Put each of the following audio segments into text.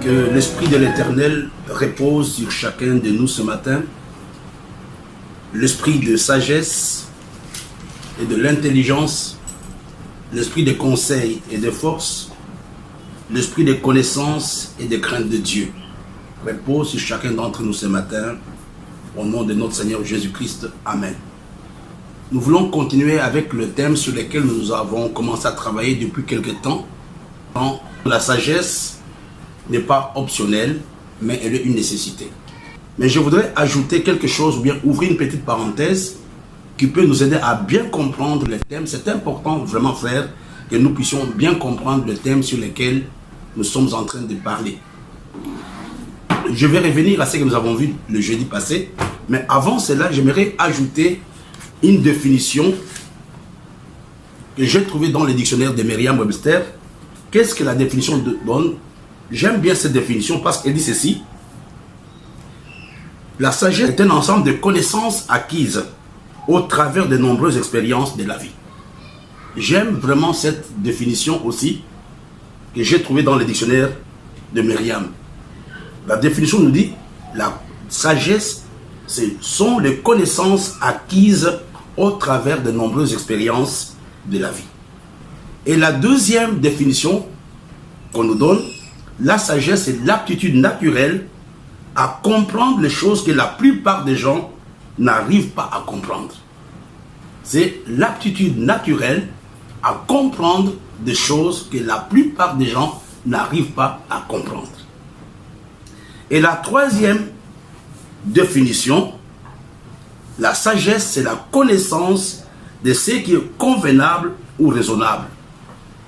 Que l'Esprit de l'Éternel repose sur chacun de nous ce matin. L'esprit de sagesse et de l'intelligence, l'esprit de conseil et de force, l'esprit de connaissance et de crainte de Dieu repose sur chacun d'entre nous ce matin. Au nom de notre Seigneur Jésus-Christ. Amen. Nous voulons continuer avec le thème sur lequel nous avons commencé à travailler depuis quelque temps. La sagesse n'est pas optionnelle, mais elle est une nécessité. Mais je voudrais ajouter quelque chose, ou bien ouvrir une petite parenthèse qui peut nous aider à bien comprendre le thème. C'est important vraiment, frère, que nous puissions bien comprendre le thème sur lequel nous sommes en train de parler. Je vais revenir à ce que nous avons vu le jeudi passé, mais avant cela, j'aimerais ajouter une définition que j'ai trouvée dans le dictionnaire de Merriam-Webster. Qu'est-ce que la définition donne? J'aime bien cette définition parce qu'elle dit ceci. La sagesse est un ensemble de connaissances acquises au travers de nombreuses expériences de la vie. J'aime vraiment cette définition aussi que j'ai trouvée dans le dictionnaire de Merriam. La définition nous dit la sagesse, ce sont les connaissances acquises au travers de nombreuses expériences de la vie. Et la deuxième définition qu'on nous donne, la sagesse est l'aptitude naturelle à comprendre les choses que la plupart des gens n'arrivent pas à comprendre. C'est l'aptitude naturelle à comprendre des choses que la plupart des gens n'arrivent pas à comprendre. Et la troisième définition, la sagesse, c'est la connaissance de ce qui est convenable ou raisonnable.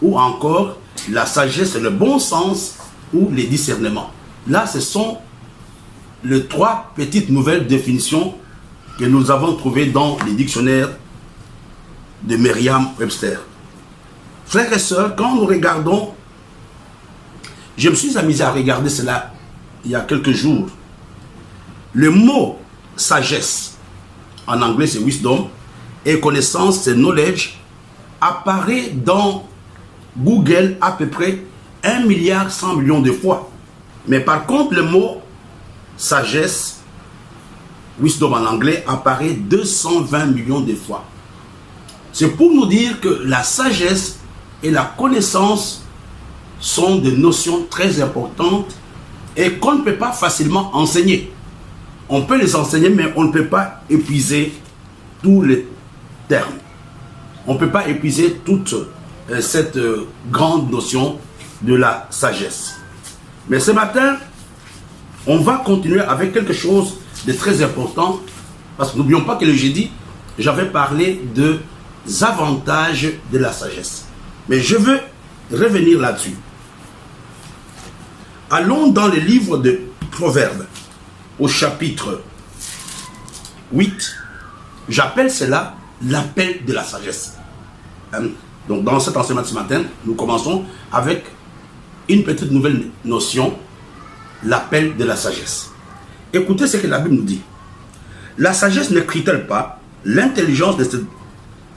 Ou encore, la sagesse, c'est le bon sens ou les discernements. Là, ce sont les trois petites nouvelles définitions que nous avons trouvées dans les dictionnaires de Merriam-Webster. Frères et sœurs, quand nous regardons, je me suis amusé à regarder cela il y a quelques jours. Le mot sagesse, en anglais c'est wisdom, et connaissance c'est knowledge, apparaît dans Google à peu près 1,1 milliard de fois. Mais par contre, le mot sagesse, wisdom en anglais, apparaît 220 millions de fois. C'est pour nous dire que la sagesse et la connaissance sont des notions très importantes et qu'on ne peut pas facilement enseigner. On peut les enseigner, mais on ne peut pas épuiser tous les termes. On ne peut pas épuiser toute cette grande notion de la sagesse. Mais ce matin, on va continuer avec quelque chose de très important, parce que n'oublions pas que le jeudi, j'avais parlé des avantages de la sagesse. Mais je veux revenir là-dessus. Allons dans le livre de Proverbes, au chapitre 8. J'appelle cela l'appel de la sagesse. Donc dans cet enseignement de ce matin, nous commençons avec une petite nouvelle notion, l'appel de la sagesse. Écoutez ce que la Bible nous dit. La sagesse ne crie-t-elle pas, l'intelligence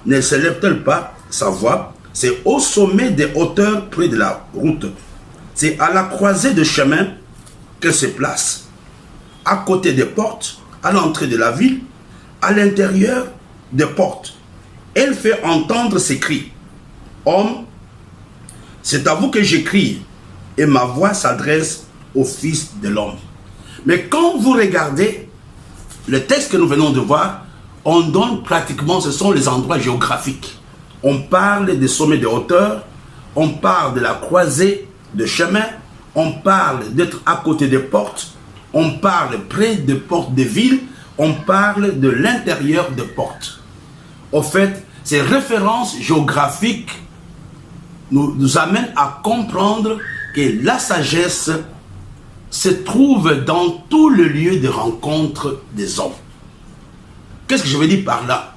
ne s'élève-t-elle pas sa voix? C'est au sommet des hauteurs près de la route. C'est à la croisée de chemin qu'elle se place, à côté des portes, à l'entrée de la ville, à l'intérieur des portes. Elle fait entendre ses cris. Homme, c'est à vous que j'écris, et ma voix s'adresse au Fils de l'homme. Mais quand vous regardez le texte que nous venons de voir, on donne pratiquement, ce sont les endroits géographiques. On parle des sommets de hauteur, on parle de la croisée de chemin, on parle d'être à côté des portes, on parle près des portes de ville, on parle de l'intérieur des portes. Au fait, ces références géographiques nous amènent à comprendre que la sagesse se trouve dans tout le lieu de rencontre des hommes. Qu'est-ce que je veux dire par là?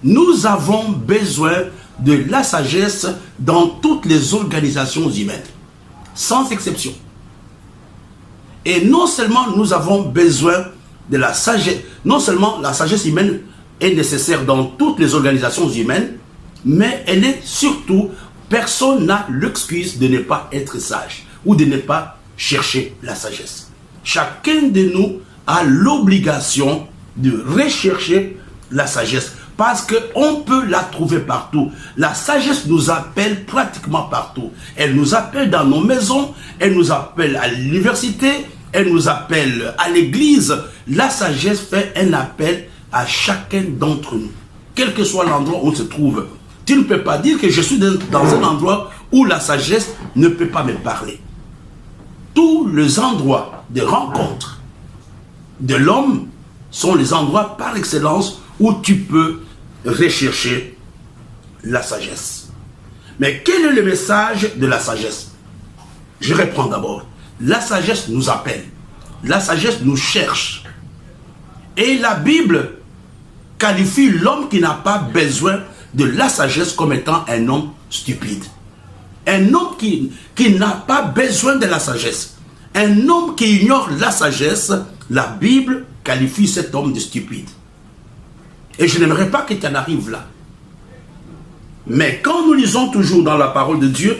Nous avons besoin de la sagesse dans toutes les organisations humaines, sans exception. Et non seulement nous avons besoin de la sagesse, non seulement la sagesse humaine est nécessaire dans toutes les organisations humaines, mais elle est surtout, personne n'a l'excuse de ne pas être sage ou de ne pas chercher la sagesse. Chacun de nous a l'obligation de rechercher la sagesse parce qu'on peut la trouver partout. La sagesse nous appelle pratiquement partout. Elle nous appelle dans nos maisons, elle nous appelle à l'université, elle nous appelle à l'église. La sagesse fait un appel à chacun d'entre nous, quel que soit l'endroit où on se trouve. Tu ne peux pas dire que je suis dans un endroit où la sagesse ne peut pas me parler. Tous les endroits de rencontre de l'homme sont les endroits par excellence où tu peux rechercher la sagesse. Mais quel est le message de la sagesse? Je reprends d'abord. La sagesse nous appelle. La sagesse nous cherche. Et la Bible qualifie l'homme qui n'a pas besoin de la sagesse comme étant un homme stupide. Un homme qui n'a pas besoin de la sagesse. Un homme qui ignore la sagesse, la Bible qualifie cet homme de stupide. Et je n'aimerais pas que tu en arrives là. Mais quand nous lisons toujours dans la parole de Dieu,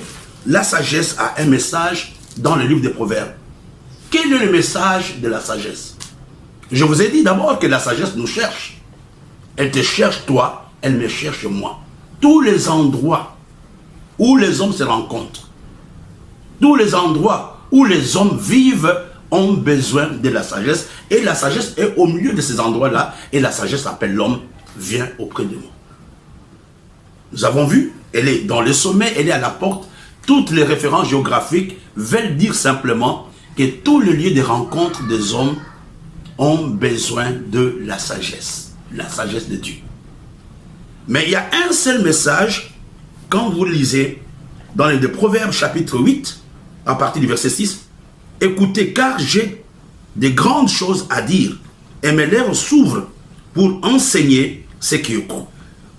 la sagesse a un message dans le livre des Proverbes. Quel est le message de la sagesse? Je vous ai dit d'abord que la sagesse nous cherche. Elle te cherche toi, elle me cherche moi. Tous les endroits où les hommes se rencontrent, tous les endroits où les hommes vivent ont besoin de la sagesse. Et la sagesse est au milieu de ces endroits-là. Et la sagesse appelle l'homme, viens auprès de moi. Nous avons vu, elle est dans le sommet, elle est à la porte. Toutes les références géographiques veulent dire simplement que tous les lieux de rencontre des hommes ont besoin de la sagesse de Dieu. Mais il y a un seul message, quand vous lisez dans les Proverbes chapitre 8, à partir du verset 6, écoutez, car j'ai de grandes choses à dire, et mes lèvres s'ouvrent pour enseigner ce qui est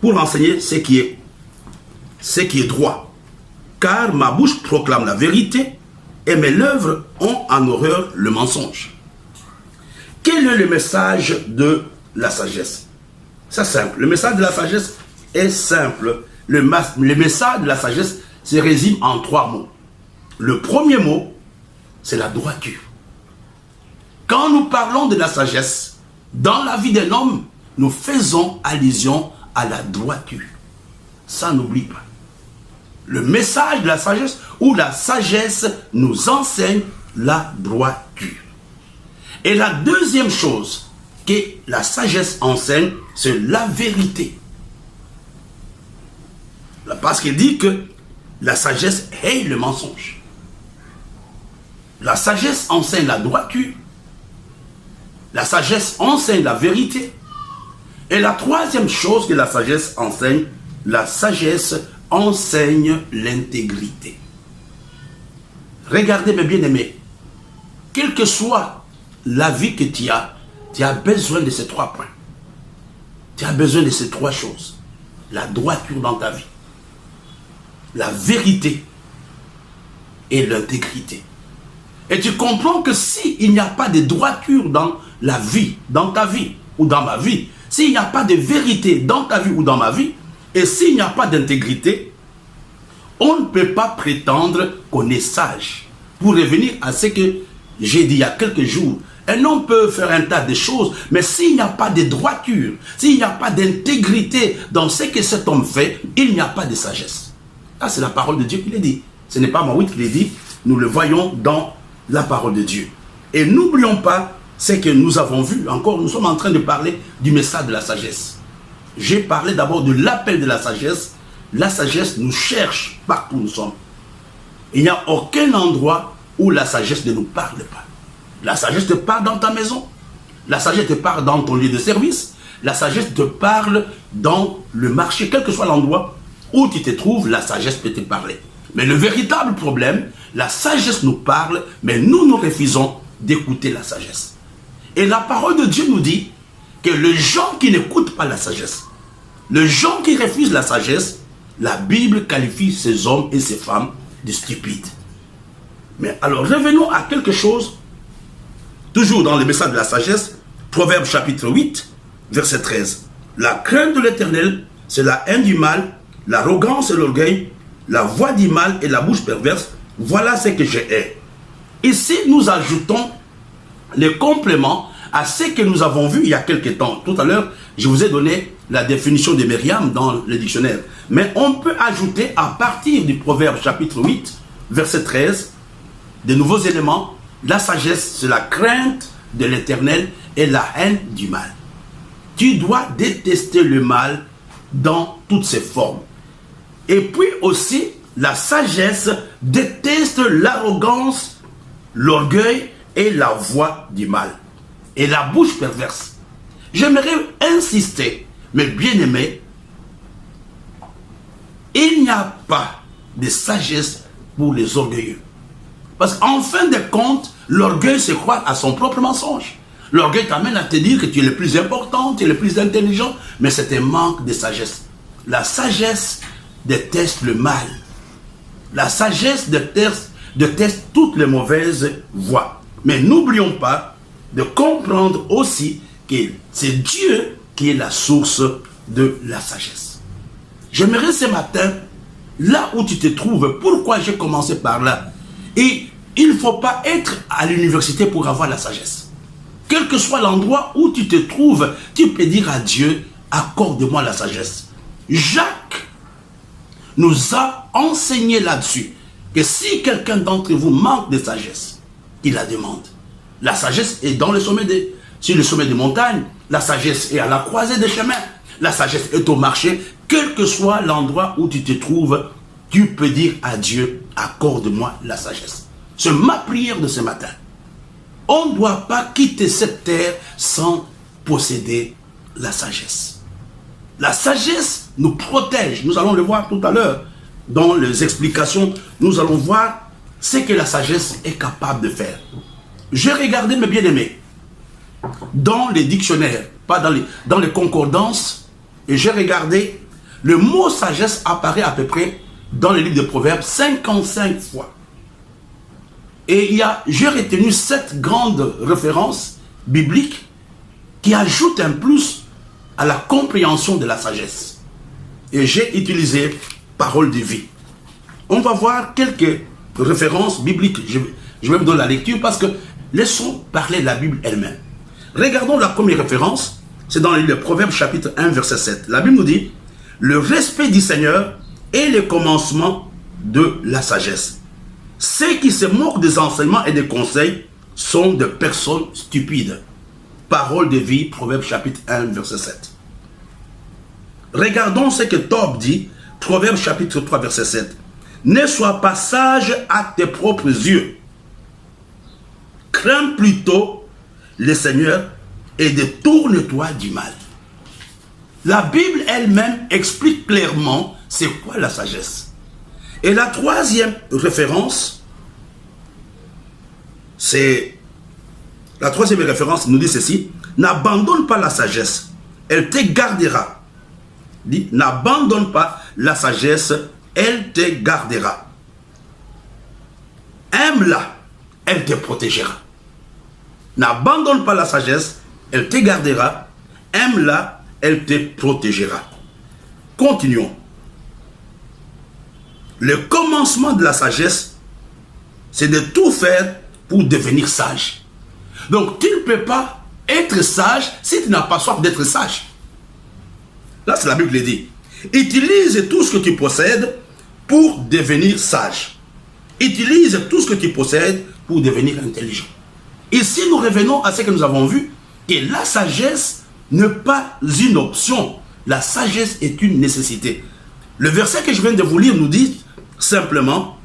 pour enseigner ce qui est droit. Car ma bouche proclame la vérité, et mes lèvres ont en horreur le mensonge. Quel est le message de la sagesse? C'est simple. Le message de la sagesse est simple. Le message de la sagesse se résume en 3 mots. Le premier mot, c'est la droiture. Quand nous parlons de la sagesse, dans la vie d'un homme, nous faisons allusion à la droiture. Ça, n'oublie pas. Le message de la sagesse, ou la sagesse nous enseigne la droiture. Et la deuxième chose que la sagesse enseigne, c'est la vérité. Parce qu'il dit que la sagesse hait le mensonge. La sagesse enseigne la droiture. La sagesse enseigne la vérité. Et la troisième chose que la sagesse enseigne l'intégrité. Regardez mes bien-aimés, quelle que soit la vie que tu as besoin de ces 3 points. Tu as besoin de ces 3 choses. La droiture dans ta vie, la vérité et l'intégrité. Et tu comprends que s'il n'y a pas de droiture dans la vie, dans ta vie ou dans ma vie, s'il n'y a pas de vérité dans ta vie ou dans ma vie, et s'il n'y a pas d'intégrité, on ne peut pas prétendre qu'on est sage. Pour revenir à ce que j'ai dit il y a quelques jours, un homme peut faire un tas de choses, mais s'il n'y a pas de droiture, s'il n'y a pas d'intégrité dans ce que cet homme fait, il n'y a pas de sagesse. Ça, c'est la parole de Dieu qui l'a dit. Ce n'est pas moi qui l'ai dit, nous le voyons dans la parole de Dieu. Et n'oublions pas ce que nous avons vu. Encore, nous sommes en train de parler du message de la sagesse. J'ai parlé d'abord de l'appel de la sagesse. La sagesse nous cherche partout où nous sommes. Il n'y a aucun endroit où la sagesse ne nous parle pas. La sagesse te parle dans ta maison. La sagesse te parle dans ton lieu de service. La sagesse te parle dans le marché. Quel que soit l'endroit où tu te trouves, la sagesse peut te parler. Mais le véritable problème, la sagesse nous parle, mais nous refusons d'écouter la sagesse. Et la parole de Dieu nous dit que les gens qui n'écoutent pas la sagesse, les gens qui refusent la sagesse, la Bible qualifie ces hommes et ces femmes de stupides. Mais alors revenons à quelque chose, toujours dans le message de la sagesse, Proverbe chapitre 8, verset 13. La crainte de l'Éternel, c'est la haine du mal, l'arrogance et l'orgueil, la voix du mal et la bouche perverse, voilà ce que je hais. Ici, nous ajoutons les compléments à ce que nous avons vu il y a quelques temps. Tout à l'heure, je vous ai donné la définition de Myriam dans le dictionnaire. Mais on peut ajouter à partir du Proverbe chapitre 8, verset 13, de nouveaux éléments. La sagesse, c'est la crainte de l'Éternel et la haine du mal. Tu dois détester le mal dans toutes ses formes. Et puis aussi, la sagesse déteste l'arrogance, l'orgueil et la voix du mal. Et la bouche perverse. J'aimerais insister, mes bien-aimés, il n'y a pas de sagesse pour les orgueilleux. Parce qu'en fin de compte, l'orgueil se croit à son propre mensonge. L'orgueil t'amène à te dire que tu es le plus important, tu es le plus intelligent, mais c'est un manque de sagesse. La sagesse déteste le mal. La sagesse déteste toutes les mauvaises voies. Mais n'oublions pas de comprendre aussi que c'est Dieu qui est la source de la sagesse. J'aimerais ce matin, là où tu te trouves, pourquoi j'ai commencé par là, et il ne faut pas être à l'université pour avoir la sagesse. Quel que soit l'endroit où tu te trouves, tu peux dire à Dieu, accorde-moi la sagesse. Jacques nous a enseigné là-dessus que si quelqu'un d'entre vous manque de sagesse, il la demande. La sagesse est dans le sommet sur le sommet des montagnes. La sagesse est à la croisée des chemins. La sagesse est au marché. Quel que soit l'endroit où tu te trouves, tu peux dire à Dieu, accorde-moi la sagesse. C'est ma prière de ce matin. On ne doit pas quitter cette terre sans posséder la sagesse. La sagesse nous protège. Nous allons le voir tout à l'heure. Dans les explications, nous allons voir ce que la sagesse est capable de faire. J'ai regardé, mes bien-aimés, dans les dictionnaires, pas dans les concordances, et j'ai regardé, le mot sagesse apparaît à peu près dans le livre de Proverbes 55 fois. Et j'ai retenu 7 grandes références bibliques qui ajoutent un plus à la compréhension de la sagesse. Et j'ai utilisé parole de vie. On va voir quelques références bibliques. Je vais vous donner la lecture parce que laissons parler la Bible elle-même. Regardons la première référence. C'est dans le livre de Proverbes chapitre 1 verset 7. La Bible nous dit, le respect du Seigneur est le commencement de la sagesse. Ceux qui se moquent des enseignements et des conseils sont des personnes stupides. Parole de vie, Proverbes chapitre 1 verset 7. Regardons ce que Tob dit, Proverbes chapitre 3 verset 7. Ne sois pas sage à tes propres yeux. Crains plutôt le Seigneur et détourne-toi du mal. La Bible elle-même explique clairement c'est quoi la sagesse. Et la troisième référence, nous dit ceci, n'abandonne pas la sagesse, elle te gardera. Dit, n'abandonne pas la sagesse, elle te gardera. Aime-la, elle te protégera. N'abandonne pas la sagesse, elle te gardera. Aime-la, elle te protégera. Continuons. Le commencement de la sagesse, c'est de tout faire pour devenir sage. Donc, tu ne peux pas être sage si tu n'as pas soif d'être sage. Là, c'est la Bible qui dit. Utilise tout ce que tu possèdes pour devenir sage. Utilise tout ce que tu possèdes pour devenir intelligent. Ici, nous revenons à ce que nous avons vu, que la sagesse n'est pas une option. La sagesse est une nécessité. Le verset que je viens de vous lire nous dit simplement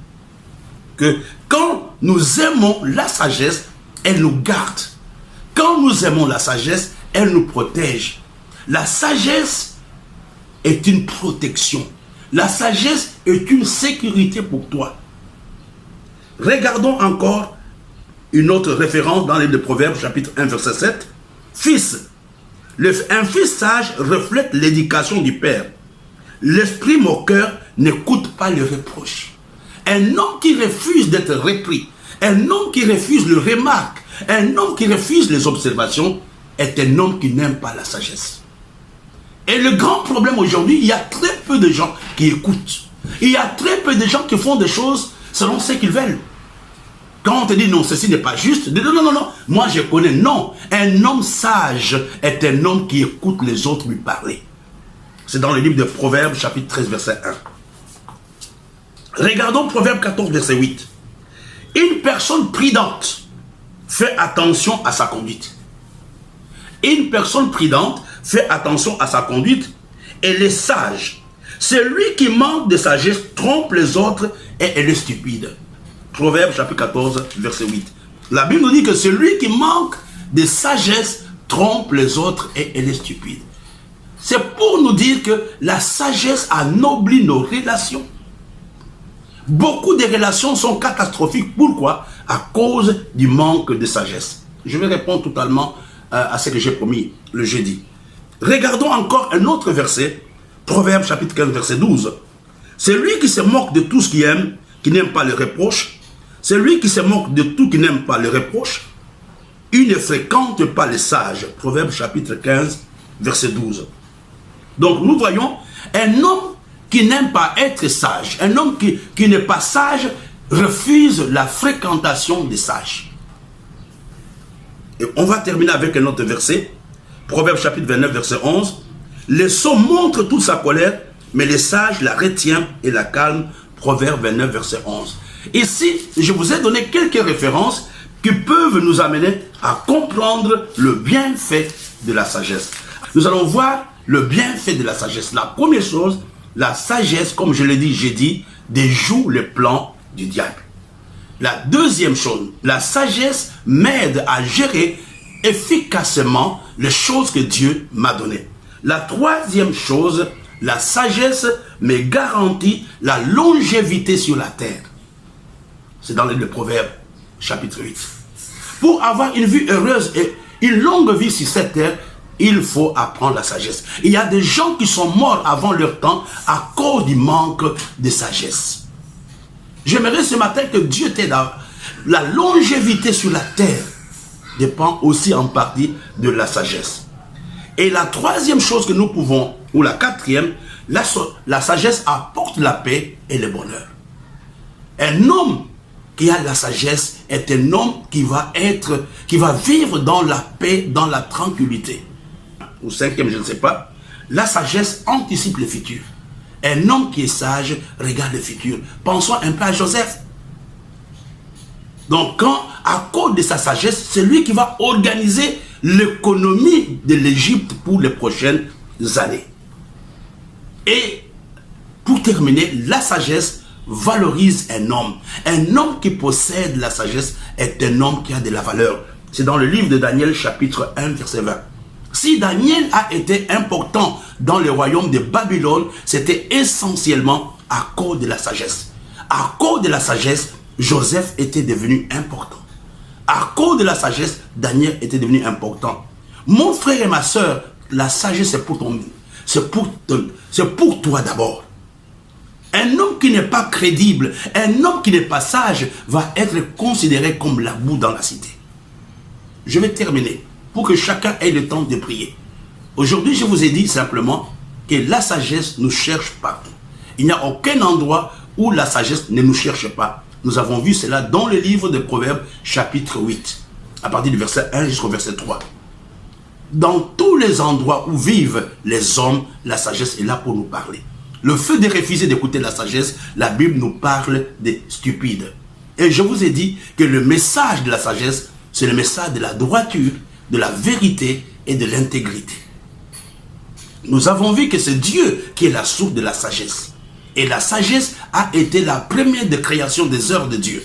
que quand nous aimons la sagesse, elle nous garde. Quand nous aimons la sagesse, elle nous protège. La sagesse est une protection. La sagesse est une sécurité pour toi. Regardons encore une autre référence dans le livre de Proverbes, chapitre 1, verset 7. Fils, un fils sage reflète l'éducation du père. L'esprit moqueur n'écoute pas le reproche. Un homme qui refuse d'être repris, un homme qui refuse le remarque, un homme qui refuse les observations, est un homme qui n'aime pas la sagesse. Et le grand problème aujourd'hui, il y a très peu de gens qui écoutent. Il y a très peu de gens qui font des choses selon ce qu'ils veulent. Quand on te dit non, ceci n'est pas juste, dis non, non, non, moi je connais. Non, un homme sage est un homme qui écoute les autres lui parler. C'est dans le livre de Proverbes, chapitre 13, verset 1. Regardons Proverbes 14, verset 8. Une personne prudente fait attention à sa conduite. Une personne prudente fait attention à sa conduite et les sages. Celui qui manque de sagesse trompe les autres et est le stupide. Proverbe chapitre 14, verset 8. La Bible nous dit que celui qui manque de sagesse trompe les autres et est le stupide. C'est pour nous dire que la sagesse anoblit nos relations. Beaucoup de relations sont catastrophiques. Pourquoi? À cause du manque de sagesse. Je vais répondre totalement à ce que j'ai promis le jeudi. Regardons encore un autre verset. Proverbe chapitre 15, verset 12. Celui qui se moque de tout ce qu'il aime, qui n'aime pas le reproche, celui qui se moque de tout qui n'aime pas le reproche, il ne fréquente pas les sages. Proverbe chapitre 15, verset 12. Donc nous voyons un homme qui n'aime pas être sage, un homme qui n'est pas sage, refuse la fréquentation des sages. Et on va terminer avec un autre verset. Proverbe chapitre 29, verset 11. Les sots montrent toute sa colère, mais les sages la retiennent et la calment. Proverbe 29, verset 11. Ici, je vous ai donné quelques références qui peuvent nous amener à comprendre le bienfait de la sagesse. Nous allons voir le bienfait de la sagesse. La première chose, la sagesse, comme je l'ai dit, j'ai dit, déjoue les plans du diable. La deuxième chose, la sagesse m'aide à gérer efficacement les choses que Dieu m'a données. La troisième chose, la sagesse me garantit la longévité sur la terre. C'est dans le Proverbe, chapitre 8. Pour avoir une vie heureuse et une longue vie sur cette terre, il faut apprendre la sagesse. Il y a des gens qui sont morts avant leur temps à cause du manque de sagesse. J'aimerais ce matin que Dieu t'aide à... La longévité sur la terre dépend aussi en partie de la sagesse. Et la troisième chose que nous pouvons, ou la quatrième, la sagesse apporte la paix et le bonheur. Un homme qui a la sagesse est un homme qui va vivre dans la paix, dans la tranquillité. Ou cinquième, je ne sais pas, la sagesse anticipe le futur. Un homme qui est sage regarde le futur. Pensons un peu à Joseph. Donc, à cause de sa sagesse, c'est lui qui va organiser l'économie de l'Égypte pour les prochaines années. Et pour terminer, la sagesse valorise un homme. Un homme qui possède la sagesse est un homme qui a de la valeur. C'est dans le livre de Daniel, chapitre 1, verset 20. Si Daniel a été important dans le royaume de Babylone, c'était essentiellement à cause de la sagesse. À cause de la sagesse, Joseph était devenu important. À cause de la sagesse, Daniel était devenu important. Mon frère et ma soeur, la sagesse c'est pour toi d'abord. Un homme qui n'est pas crédible, un homme qui n'est pas sage, va être considéré comme la boue dans la cité. Je vais terminer pour que chacun ait le temps de prier. Aujourd'hui, je vous ai dit simplement que la sagesse nous cherche partout. Il n'y a aucun endroit où la sagesse ne nous cherche pas. Nous avons vu cela dans le livre de Proverbes, chapitre 8, à partir du verset 1 jusqu'au verset 3. Dans tous les endroits où vivent les hommes, la sagesse est là pour nous parler. Le fait de refuser d'écouter la sagesse, la Bible nous parle des stupides. Et je vous ai dit que le message de la sagesse, c'est le message de la droiture, de la vérité et de l'intégrité. Nous avons vu que c'est Dieu qui est la source de la sagesse. Et la sagesse a été la première de création des œuvres de Dieu.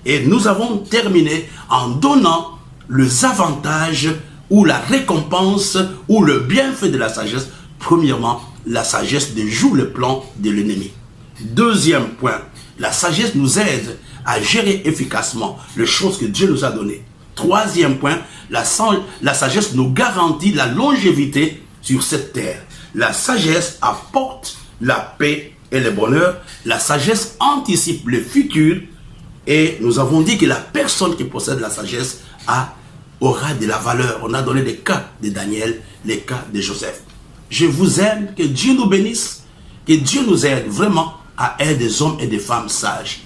Et nous avons terminé en donnant les avantages ou la récompense ou le bienfait de la sagesse. Premièrement, la sagesse déjoue le plan de l'ennemi. Deuxième point, la sagesse nous aide à gérer efficacement les choses que Dieu nous a données. Troisième point, la sagesse nous garantit la longévité sur cette terre. La sagesse apporte la paix et le bonheur. La sagesse anticipe le futur. Et nous avons dit que la personne qui possède la sagesse aura de la valeur. On a donné les cas de Daniel, les cas de Joseph. Je vous aime, que Dieu nous bénisse, que Dieu nous aide vraiment à être des hommes et des femmes sages.